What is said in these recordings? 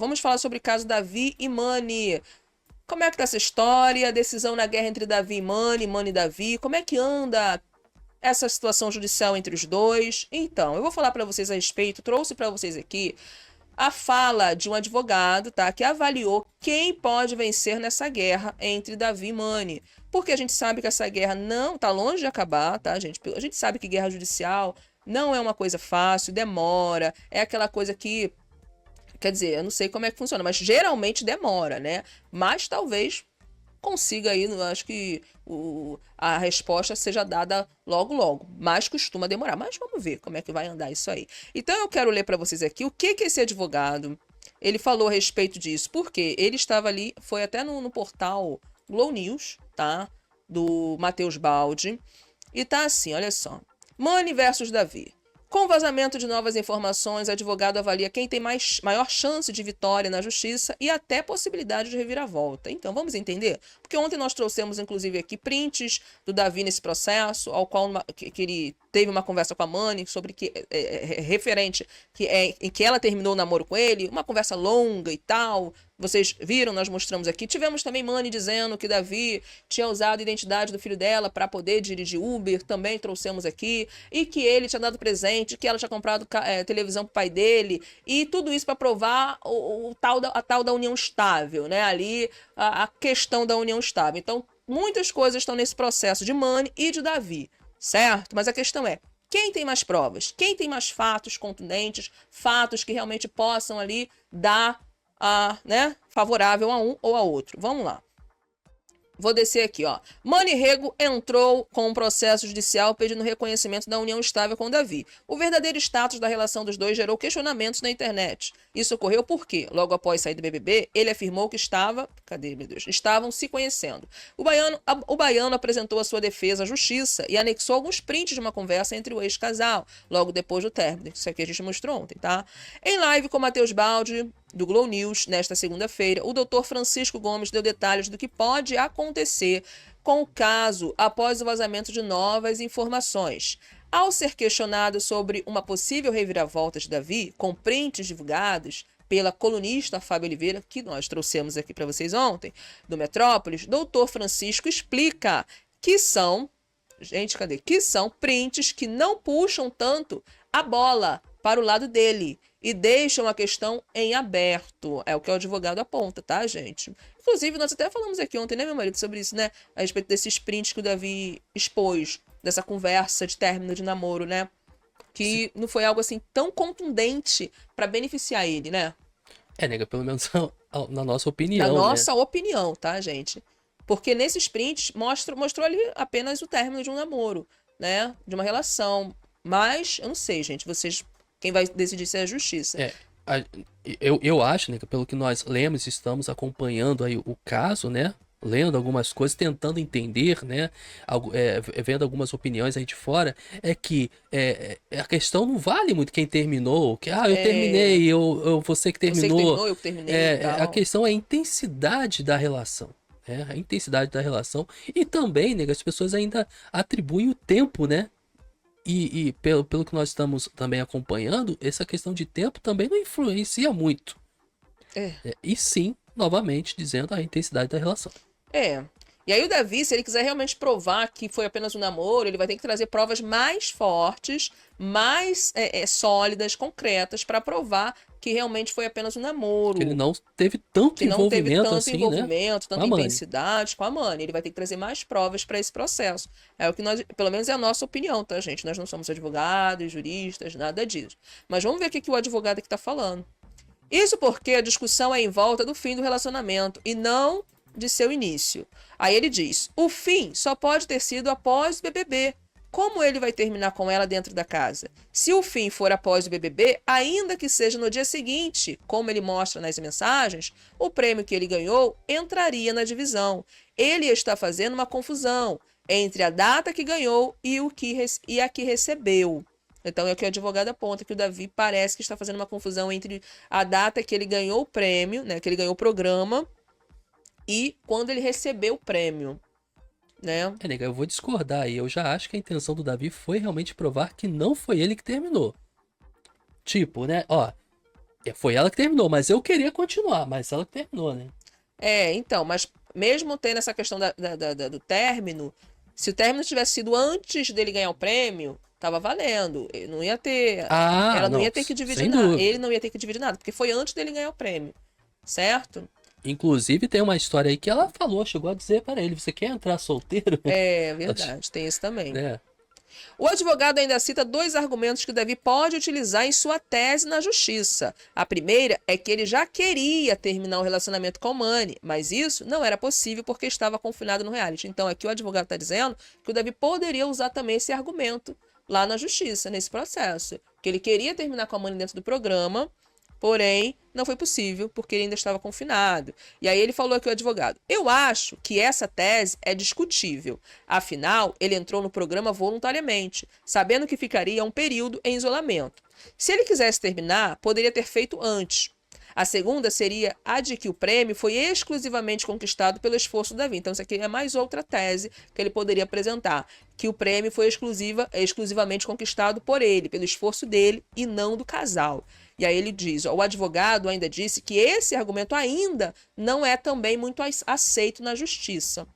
Vamos falar sobre o caso Davi e Mani. Como é que tá essa história? Decisão na guerra entre Davi e Mani, Mani e Davi. Como é que anda essa situação judicial entre os dois? Então, eu vou falar para vocês a respeito, trouxe para vocês aqui a fala de um advogado, tá, que avaliou quem pode vencer nessa guerra entre Davi e Mani. Porque a gente sabe que essa guerra não tá longe de acabar, tá, gente? A gente sabe que guerra judicial não é uma coisa fácil, demora, é aquela coisa que, quer dizer, eu não sei como é que funciona, mas geralmente demora, né? Mas talvez consiga aí, acho que a resposta seja dada logo logo, mas costuma demorar. Mas vamos ver como é que vai andar isso aí. Então eu quero ler para vocês aqui o que esse advogado ele falou a respeito disso, porque ele estava ali, foi até no portal Glow News, tá? Do Matheus Baldi, e tá assim, olha só. Mani versus Davi. Com o vazamento de novas informações, o advogado avalia quem tem maior chance de vitória na justiça e até possibilidade de reviravolta. Então, vamos entender? Porque ontem nós trouxemos, inclusive, aqui prints do Davi nesse processo, ao qual que ele teve uma conversa com a Mani sobre que referente em que ela terminou o namoro com ele, uma conversa longa e tal. Vocês viram, nós mostramos aqui. Tivemos também Mani dizendo que Davi tinha usado a identidade do filho dela para poder dirigir Uber, também trouxemos aqui, e que ele tinha dado presente, que ela tinha comprado televisão pro pai dele, e tudo isso para provar a tal da união estável, né? Ali a questão da união estável. Então, muitas coisas estão nesse processo de Mani e de Davi, certo? Mas a questão é, quem tem mais provas? Quem tem mais fatos contundentes, fatos que realmente possam ali dar né, favorável a um ou a outro? Vamos lá. Vou descer aqui, ó. Mani Rego entrou com um processo judicial pedindo reconhecimento da união estável com Davi. O verdadeiro status da relação dos dois gerou questionamentos na internet. Isso ocorreu porque, logo após sair do BBB, ele afirmou que cadê, meu Deus? Estavam se conhecendo. O baiano apresentou a sua defesa à justiça e anexou alguns prints de uma conversa entre o ex-casal, logo depois do término. Isso aqui a gente mostrou ontem, tá? Em live com Matheus Baldi, do Glow News, nesta segunda-feira, o Dr. Francisco Gomes deu detalhes do que pode acontecer com o caso após o vazamento de novas informações. Ao ser questionado sobre uma possível reviravolta de Davi, com prints divulgados pela colunista Fábio Oliveira, que nós trouxemos aqui para vocês ontem, do Metrópolis, Dr. Francisco explica que são, gente, cadê? Que são prints que não puxam tanto a bola para o lado dele e deixam a questão em aberto. É o que o advogado aponta, tá, gente? Inclusive, nós até falamos aqui ontem, né, meu marido, sobre isso, né? A respeito desses prints que o Davi expôs, dessa conversa de término de namoro, né? Que não foi algo assim tão contundente para beneficiar ele, né? Nega, pelo menos na nossa Na opinião, nossa né? opinião, tá, gente? Porque nesses prints mostrou ali apenas o término de um namoro, né? De uma relação. Mas, eu não sei, gente, vocês. Quem vai decidir se é a justiça. É, a- eu acho, né, que pelo que nós lemos, estamos acompanhando aí o caso, né? Lendo algumas coisas, tentando entender, né? Vendo algumas opiniões aí de fora, é que a questão não vale muito quem terminou, que eu terminei, você que Você que terminou. terminou, eu que terminei e A tal. questão é a intensidade da relação. Né? A intensidade da relação. E também, né, as pessoas ainda atribuem o tempo, né? E pelo que nós estamos também acompanhando, essa questão de tempo também não influencia muito. É. E sim, novamente, dizendo a intensidade da relação. É. E aí o Davi, se ele quiser realmente provar que foi apenas um namoro, ele vai ter que trazer provas mais fortes, mais sólidas, concretas, para provar que realmente foi apenas um Que ele namoro. não teve tanto Que não teve envolvimento tanto assim, né? envolvimento, Com tanta a Mani. intensidade com a Mani. Ele vai ter que trazer mais provas para esse processo. É o que nós, pelo menos é a nossa opinião, tá, gente? Nós não somos advogados, juristas, nada disso. Mas vamos ver o que o advogado aqui está falando. Isso porque a discussão é em volta do fim do relacionamento e não de seu início. Aí ele diz: o fim só pode ter sido após o BBB. Como ele vai terminar com ela dentro da casa? Se o fim for após o BBB, ainda que seja no dia seguinte, como ele mostra nas mensagens, o prêmio que ele ganhou entraria na divisão. Ele está fazendo uma confusão entre a data que ganhou e a que recebeu. Então é o que o advogado aponta, que o Davi parece que está fazendo uma confusão entre a data que ele ganhou o prêmio, né, que ele ganhou o programa, e quando ele recebeu o prêmio, né? Nega, eu vou discordar aí. Eu já acho que a intenção do Davi foi realmente provar que não foi ele que terminou. Tipo, né? Ó, Foi ela que terminou, mas eu queria continuar, mas ela que terminou, né? Então, mas mesmo tendo essa questão do término, se o término tivesse sido antes dele ganhar o prêmio, tava valendo. Ele não ia ter. Ah, Ela não não, ia ter que dividir sem nada. dúvida. Ele não ia ter que dividir nada, porque foi antes dele ganhar o prêmio. Certo? Inclusive, tem uma história aí que ela falou, chegou a dizer para ele: você quer entrar solteiro? É verdade, tem isso também. Né? O advogado ainda cita dois argumentos que Davi pode utilizar em sua tese na justiça. A primeira é que ele já queria terminar o relacionamento com Manny, mas isso não era possível porque estava confinado no reality. Então aqui o advogado está dizendo que o Davi poderia usar também esse argumento lá na justiça, nesse processo. Que ele queria terminar com a Manny dentro do programa, porém não foi possível porque ele ainda estava confinado. E aí ele falou aqui o advogado: eu acho que essa tese é discutível. Afinal, ele entrou no programa voluntariamente, sabendo que ficaria um período em isolamento. Se ele quisesse terminar, poderia ter feito antes. A segunda seria a de que o prêmio foi exclusivamente conquistado pelo esforço do Davi. Então, isso aqui é mais outra tese que ele poderia apresentar. Que o prêmio foi exclusivamente conquistado por ele, pelo esforço dele e não do casal. E aí ele diz, o advogado ainda disse que esse argumento ainda não é também muito aceito na justiça.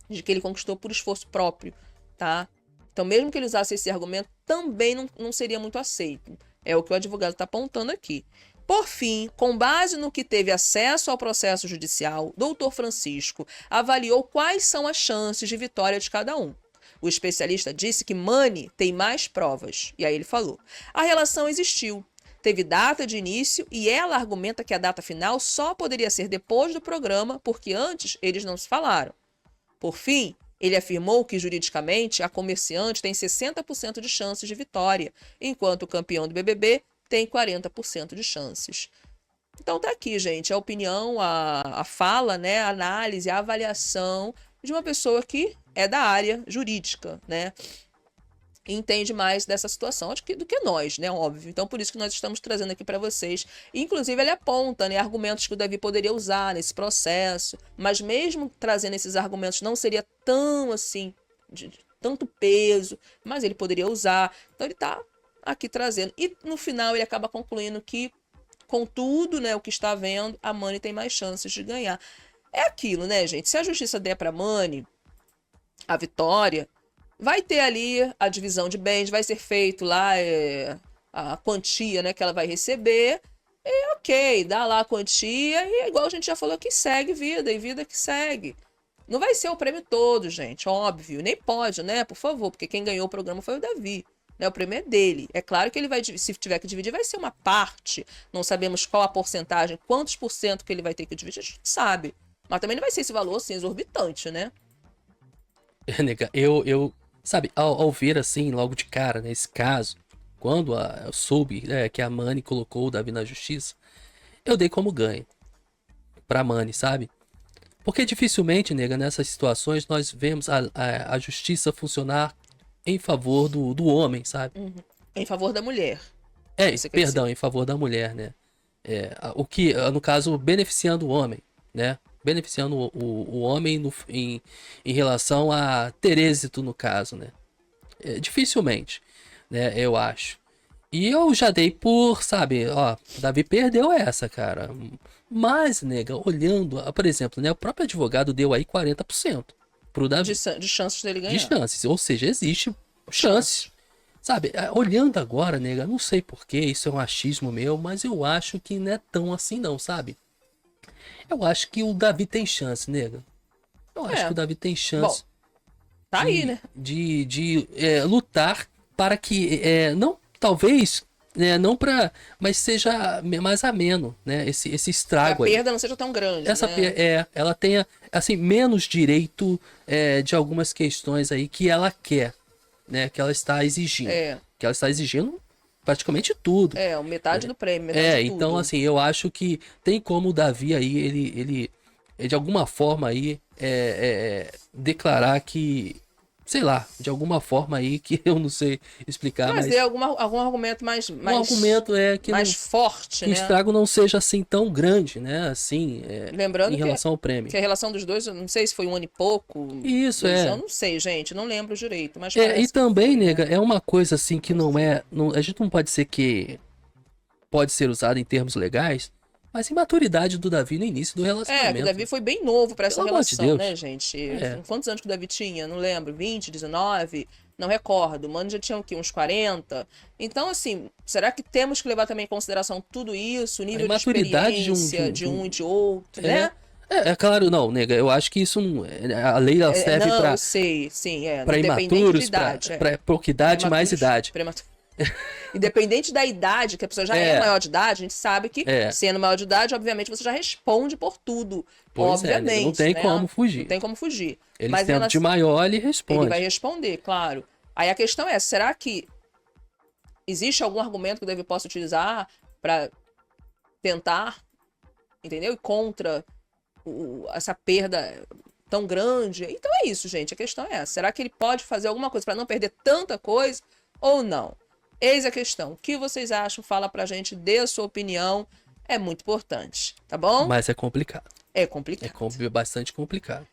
De que ele conquistou por esforço próprio, tá? Então, mesmo que ele usasse esse argumento, também não seria muito aceito. É o que o advogado está apontando aqui. Por fim, com base no que teve acesso ao processo judicial, Dr. Francisco avaliou quais são as chances de vitória de cada um. O especialista disse que Manny tem mais provas. E aí ele falou: a relação existiu, teve data de início e ela argumenta que a data final só poderia ser depois do programa, porque antes eles não se falaram. Por fim, ele afirmou que, juridicamente, a comerciante tem 60% de chances de vitória, enquanto o campeão do BBB tem 40% de chances. Então tá aqui, gente, a opinião, a fala, né, a análise, a avaliação de uma pessoa que é da área jurídica, né? E entende mais dessa situação do que nós, né? Óbvio. Então, por isso que nós estamos trazendo aqui para vocês. Inclusive, ele aponta, né, argumentos que o Davi poderia usar nesse processo, mas mesmo trazendo esses argumentos não seria tão assim, de tanto peso, mas ele poderia usar. Então, ele está aqui trazendo. E no final, ele acaba concluindo que, com tudo, né, o que está vendo, a Manny tem mais chances de ganhar. É aquilo, né, gente? Se a justiça der para Manny a vitória, vai ter ali a divisão de bens, vai ser feito lá a quantia, né, que ela vai receber. E ok, dá lá a quantia e igual a gente já falou que segue vida e vida que segue. Não vai ser o prêmio todo, gente, óbvio. Nem pode, né? Por favor, porque quem ganhou o programa foi o Davi. Né? O prêmio é dele. É claro que ele vai, se tiver que dividir, vai ser uma parte. Não sabemos qual a porcentagem, quantos por cento que ele vai ter que dividir, a gente sabe. Mas também não vai ser esse valor assim exorbitante, né? Nega, sabe, ao ver assim, logo de cara, nesse caso, quando eu soube, né, que a Manny colocou o Davi na justiça, eu dei como ganho pra Manny, sabe? Porque dificilmente, nega, nessas situações nós vemos a justiça funcionar em favor do homem, sabe? Em favor da mulher. Perdão, em favor da mulher, né? O que, no caso, beneficiando o homem, né? Beneficiando o homem em relação a ter êxito, no caso, né? Dificilmente, né? Eu acho. E eu já dei por, sabe, ó, Davi perdeu essa, cara. Mas, nega, olhando, por exemplo, né? O próprio advogado deu aí 40% pro Davi. De chances dele ganhar. De chances, ou seja, existe chance. Sabe, olhando agora, nega, não sei porquê, isso é um achismo meu, mas eu acho que não é tão assim não, sabe? Eu acho que o Davi tem chance, nega. Eu acho que o Davi tem chance. Bom, tá aí, né? De lutar para que, não, talvez, né, não para, mas seja mais ameno, né? Esse estrago aí. A perda não seja tão grande, Essa né? ela tenha, assim, menos direito de algumas questões aí que ela quer, né? Que ela está exigindo. Que ela está exigindo praticamente tudo. Metade do prêmio, metade de tudo. Então, assim, eu acho que tem como o Davi aí, ele de alguma forma aí, declarar que, sei lá, de alguma forma aí, que eu não sei explicar, mas... Mas algum argumento mais um argumento que mais forte, que né? o estrago não seja assim tão grande, né? Assim, lembrando em relação ao prêmio. Que a relação dos dois, eu não sei se foi um ano e pouco. Isso, Eu não sei, gente, não lembro direito, mas e também, foi, nega, é uma coisa assim que não é... a gente não pode ser que... pode ser usada em termos legais, mas imaturidade do Davi no início do É, que relacionamento. o Davi foi bem novo pra essa Pelo amor de relação, Deus. né, gente? É. Quantos anos que o Davi tinha? Não lembro. 20, 19? Não recordo. O Mano já tinha o quê? Uns 40? Então, assim, será que temos que levar também em consideração tudo isso? O nível de imaturidade experiência de um e de outro, É, né? é claro, não, nega. Eu acho que isso não. A lei ela serve Não, pra, eu sei, sim, pra independente de imaturos, idade. pra pouca idade, mais Prematuros, idade. Independente da idade, que a pessoa já é maior de idade, a gente sabe que, sendo maior de idade, obviamente, você já responde por tudo. Pois é, nega, obviamente. não tem né? como fugir. Não tem como fugir. Ele Mas sendo de maior, ele ele responde. vai responder, claro. Aí a questão é, será que existe algum argumento que o Davi possa utilizar para tentar, entendeu? E contra essa perda tão grande? Então é isso, gente. A questão é essa. Será que ele pode fazer alguma coisa para não perder tanta coisa ou não? Eis a questão. O que vocês acham? Fala pra gente, dê a sua opinião. É muito importante, tá bom? Mas é complicado. É complicado. É bastante complicado.